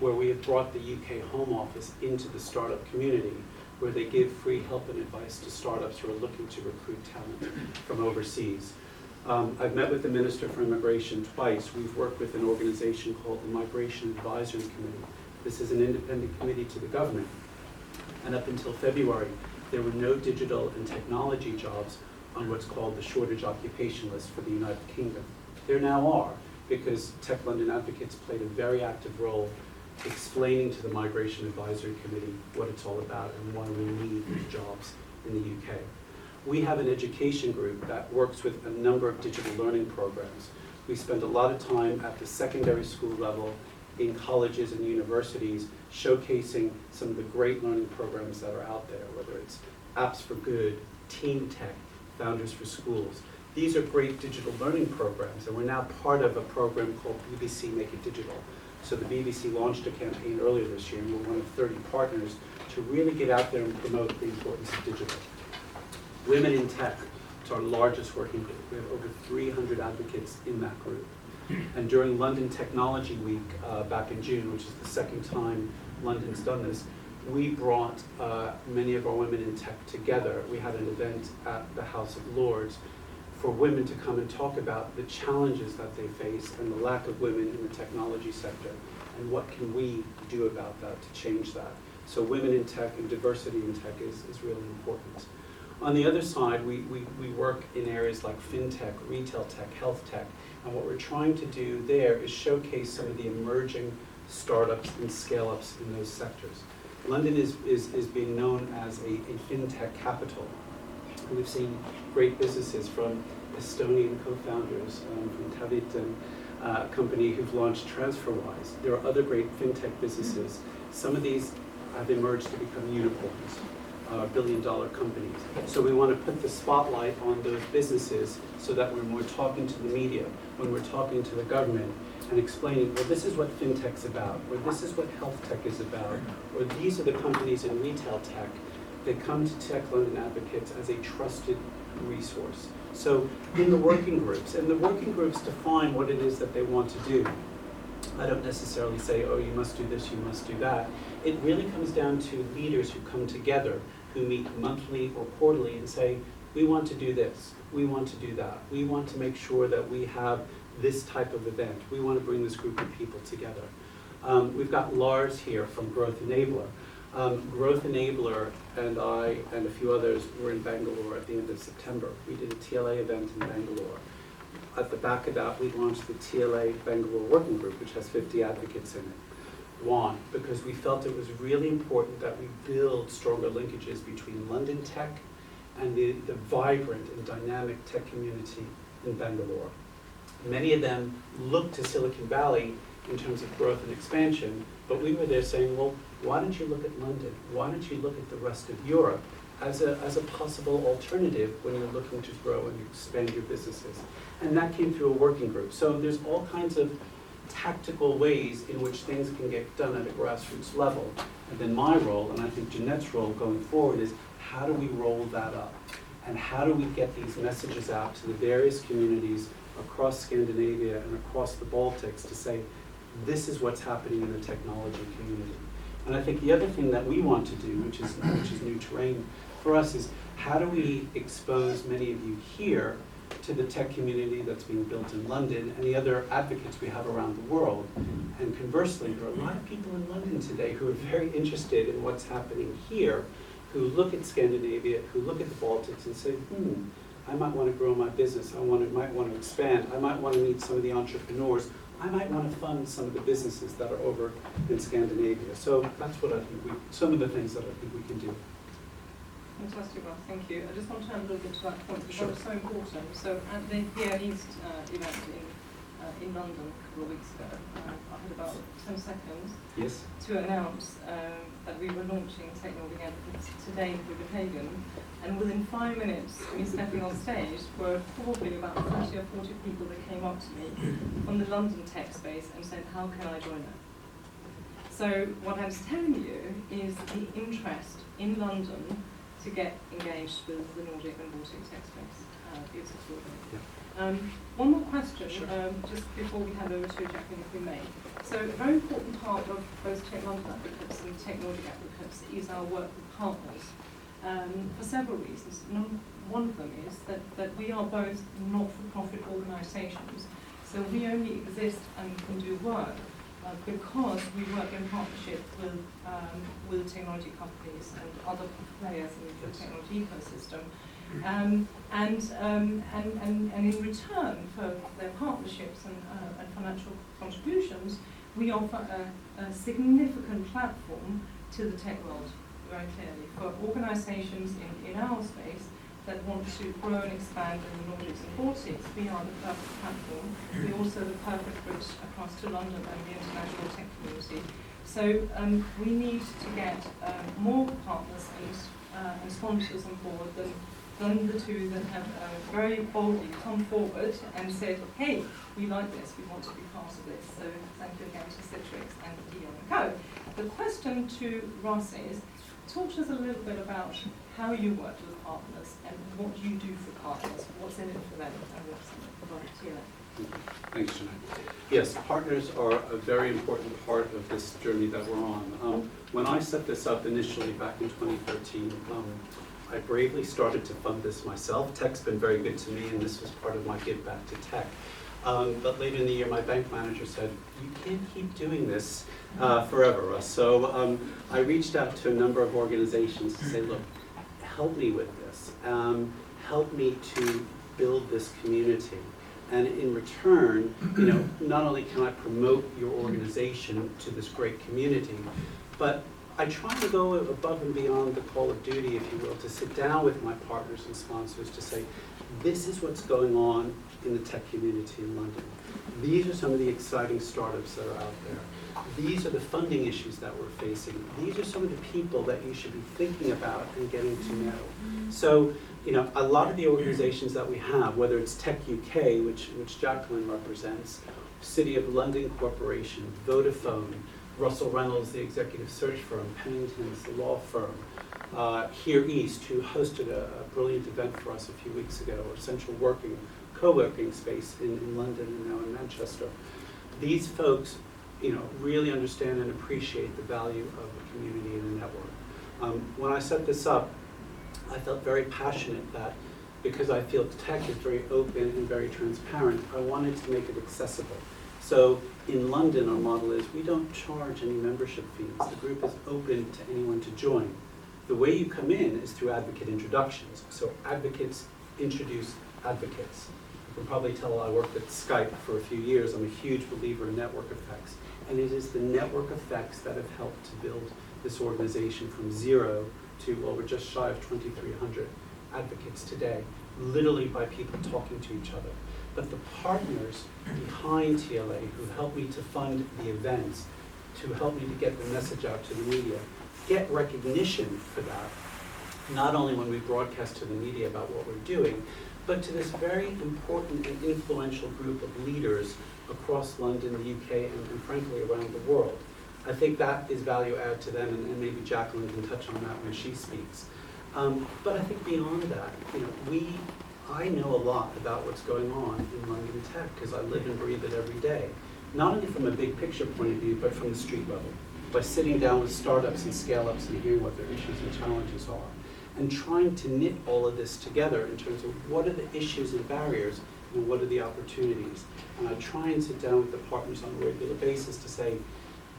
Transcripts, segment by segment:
where we have brought the UK Home Office into the startup community, where they give free help and advice to startups who are looking to recruit talent from overseas. I've met with the Minister for Immigration twice. We've worked with an organization called the Migration Advisory Committee. This is an independent committee to the government. And up until February, there were no digital and technology jobs on what's called the shortage occupation list for the United Kingdom. There now are, because Tech London Advocates played a very active role explaining to the Migration Advisory Committee what it's all about and why we need these jobs in the UK. We have an education group that works with a number of digital learning programs. We spend a lot of time at the secondary school level, in colleges and universities, showcasing some of the great learning programs that are out there, whether it's Apps for Good, Team Tech, Founders for Schools. These are great digital learning programs, and we're now part of a program called BBC Make It Digital. So the BBC launched a campaign earlier this year, and we're one of 30 partners to really get out there and promote the importance of digital. Women in Tech, it's our largest working group. We have over 300 advocates in that group. And during London Technology Week back in June, which is the second time London's done this, we brought many of our women in tech together. We had an event at the House of Lords for women to come and talk about the challenges that they face and the lack of women in the technology sector, and what can we do about that to change that. So women in tech and diversity in tech is really important. On the other side, we work in areas like fintech, retail tech, health tech, and what we're trying to do there is showcase some of the emerging startups and scale-ups in those sectors. London is being known as a fintech capital. We've seen great businesses from Estonian co-founders, from Tavit company who've launched TransferWise. There are other great fintech businesses. Some of these have emerged to become unicorns, billion-dollar companies. So we want to put the spotlight on those businesses so that when we're talking to the media, when we're talking to the government, and explaining, well, this is what fintech's about, or this is what health tech is about, or these are the companies in retail tech that come to Tech London Advocates as a trusted resource. So in the working groups, and the working groups define what it is that they want to do. I don't necessarily say, oh, you must do this, you must do that. It really comes down to leaders who come together, who meet monthly or quarterly and say, we want to do this, we want to do that, we want to make sure that we have this type of event. We want to bring this group of people together. We've got Lars here from Growth Enabler. Growth Enabler and I and a few others were in Bangalore at the end of September. We did a TLA event in Bangalore. At the back of that, we launched the TLA Bangalore Working Group, which has 50 advocates in it. Why? Because we felt it was really important that we build stronger linkages between London tech and the vibrant and dynamic tech community in Bangalore. Many of them look to Silicon Valley in terms of growth and expansion, but we were there saying, well, why don't you look at London? Why don't you look at the rest of Europe as a possible alternative when you're looking to grow and expand your businesses? And that came through a working group. So there's all kinds of tactical ways in which things can get done at a grassroots level. And then my role, and I think Jeanette's role going forward, is how do we roll that up? And how do we get these messages out to the various communities across Scandinavia and across the Baltics to say, this is what's happening in the technology community. And I think the other thing that we want to do, which is new terrain for us, is how do we expose many of you here to the tech community that's being built in London and the other advocates we have around the world. And conversely, there are a lot of people in London today who are very interested in what's happening here, who look at Scandinavia, who look at the Baltics and say, I might want to grow my business, might want to expand, I might want to meet some of the entrepreneurs, I might want to fund some of the businesses that are over in Scandinavia. So that's what I think some of the things that I think we can do. Fantastic, Ross, thank you. I just want to turn a little bit to that point because that was so important. So at the Here East event in London a couple of weeks ago, I had about 10 seconds to announce that we were launching TechNordicAdvocates today through the Pagan, and within 5 minutes of me stepping on stage were probably about 30 or 40 people that came up to me from the London tech space and said, how can I join it? So what I was telling you is the interest in London to get engaged with the Nordic and Baltic tech space. It's extraordinary. One more question, just before we hand over to Jacqueline, if we may. So a very important part of both Tech London Advocates and TechNordic Advocates is our work with partners for several reasons. One of them is that we are both not-for-profit organisations, so we only exist and can do work because we work in partnership with technology companies and other players in the technology ecosystem. And in return for their partnerships and financial contributions, we offer a significant platform to the tech world, very clearly, for organisations in our space that want to grow and expand in the Nordics and Baltics. We are the perfect platform. We're also the perfect bridge across to London and the international tech community. So we need to get more partners and sponsors on board than the two that have very boldly come forward and said, hey, we like this, we want to be part of this. So thank you again to Citrix and Dion & Co. The question to Russ is, talk to us a little bit about how you work with partners and what you do for partners, what's in it for them, and what's in it for TLA. Thanks, Jeanette. Yes, partners are a very important part of this journey that we're on. When I set this up initially back in 2013, I bravely started to fund this myself. Tech's been very good to me, and this was part of my give back to tech. But later in the year, my bank manager said, you can't keep doing this forever, Russ. So I reached out to a number of organizations to say, look, help me with this. Help me to build this community. And in return, not only can I promote your organization to this great community, but I try to go above and beyond the call of duty, if you will, to sit down with my partners and sponsors to say, this is what's going on in the tech community in London. These are some of the exciting startups that are out there. These are the funding issues that we're facing. These are some of the people that you should be thinking about and getting to know. So, a lot of the organizations that we have, whether it's Tech UK, which Jacqueline represents, City of London Corporation, Vodafone, Russell Reynolds, the executive search firm, Pennington's, the law firm, Here East, who hosted a brilliant event for us a few weeks ago, or Central Co-working space in London and now in Manchester. These folks, really understand and appreciate the value of the community and the network. When I set this up, I felt very passionate that because I feel tech is very open and very transparent, I wanted to make it accessible. So in London, our model is we don't charge any membership fees. The group is open to anyone to join. The way you come in is through advocate introductions. So advocates introduce advocates. You can probably tell I worked at Skype for a few years. I'm a huge believer in network effects. And it is the network effects that have helped to build this organization from zero to, well, we're just shy of 2,300 advocates today, literally by people talking to each other. But the partners behind TLA who help me to fund the events, to help me to get the message out to the media, get recognition for that, not only when we broadcast to the media about what we're doing, but to this very important and influential group of leaders across London, the UK, and frankly around the world. I think that is value add to them, and maybe Jacqueline can touch on that when she speaks. But I think beyond that, I know a lot about what's going on in London tech because I live and breathe it every day. Not only from a big picture point of view, but from the street level, by sitting down with startups and scale-ups and hearing what their issues and challenges are, and trying to knit all of this together in terms of what are the issues and barriers and what are the opportunities. And I try and sit down with the partners on a regular basis to say,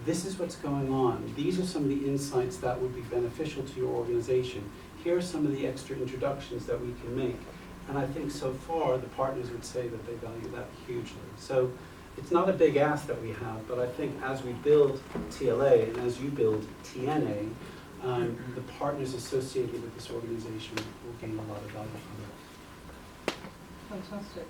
this is what's going on. These are some of the insights that would be beneficial to your organization. Here are some of the extra introductions that we can make. And I think so far the partners would say that they value that hugely. So it's not a big ask that we have, but I think as we build TLA and as you build TNA, the partners associated with this organization will gain a lot of value from it. Fantastic.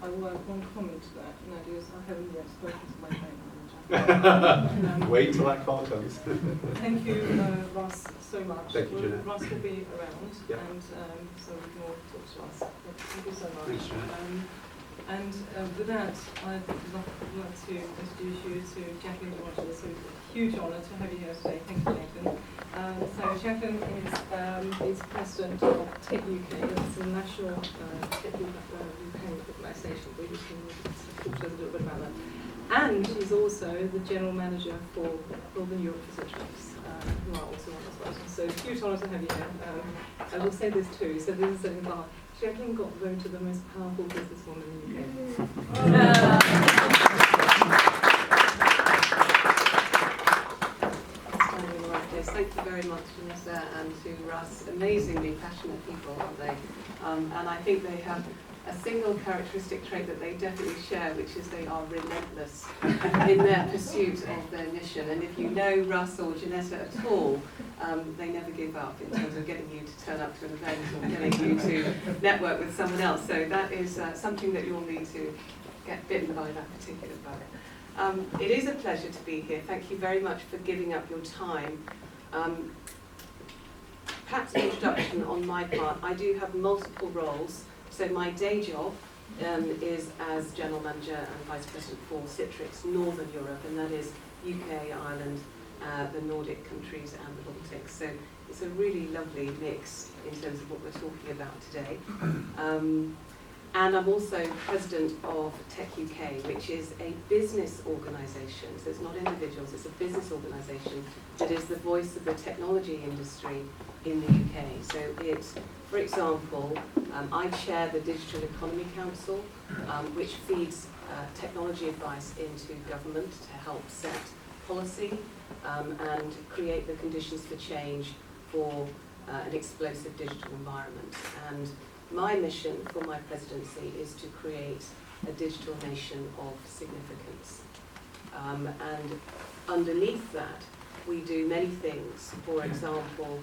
I will add one comment to that, and that is I haven't yet spoken to my bank manager. Wait till that call comes. Thank you, Russ, so much. Thank you, Jeanette. Russ will be around, Yep. and so we can all talk to us. Thank you so much. Thanks, Jeanette. And with that, I'd like to introduce you to JaquelinedeRojas. It's a huge honour to have you here today. Thank you, Jacqueline. So Jacqueline is president of Tech UK. It's a national Tech UK organisation. We can talk to us a little bit about that. And she's also the general manager for Northern Europe for Citrix, who are also on as well. So it's a huge honour to have you here. I will say this too. So this is something about Jacqueline got voted the most powerful businesswoman in the UK. Standing in the right place. Thank you very much, Vanessa, and to Russ. Amazingly passionate people, aren't they? And I think they have a single characteristic trait that they definitely share, which is they are relentless in their pursuit of their mission. And if you know Russ or Janetta at all, they never give up in terms of getting you to turn up to an event or getting you to network with someone else. So that is something that you'll need to get bitten by, that particular bug. It is a pleasure to be here. Thank you very much for giving up your time. Perhaps an introduction on my part. I do have multiple roles. So my day job is as General Manager and Vice President for Citrix Northern Europe, and that is UK, Ireland, the Nordic countries and the Baltics. So it's a really lovely mix in terms of what we're talking about today. And I'm also President of Tech UK, which is a business organisation. So it's not individuals, it's a business organisation that is the voice of the technology industry in the UK. So it's, for example, I chair the Digital Economy Council, which feeds technology advice into government to help set policy and create the conditions for change for an explosive digital environment. And my mission for my presidency is to create a digital nation of significance. And underneath that, we do many things. For example,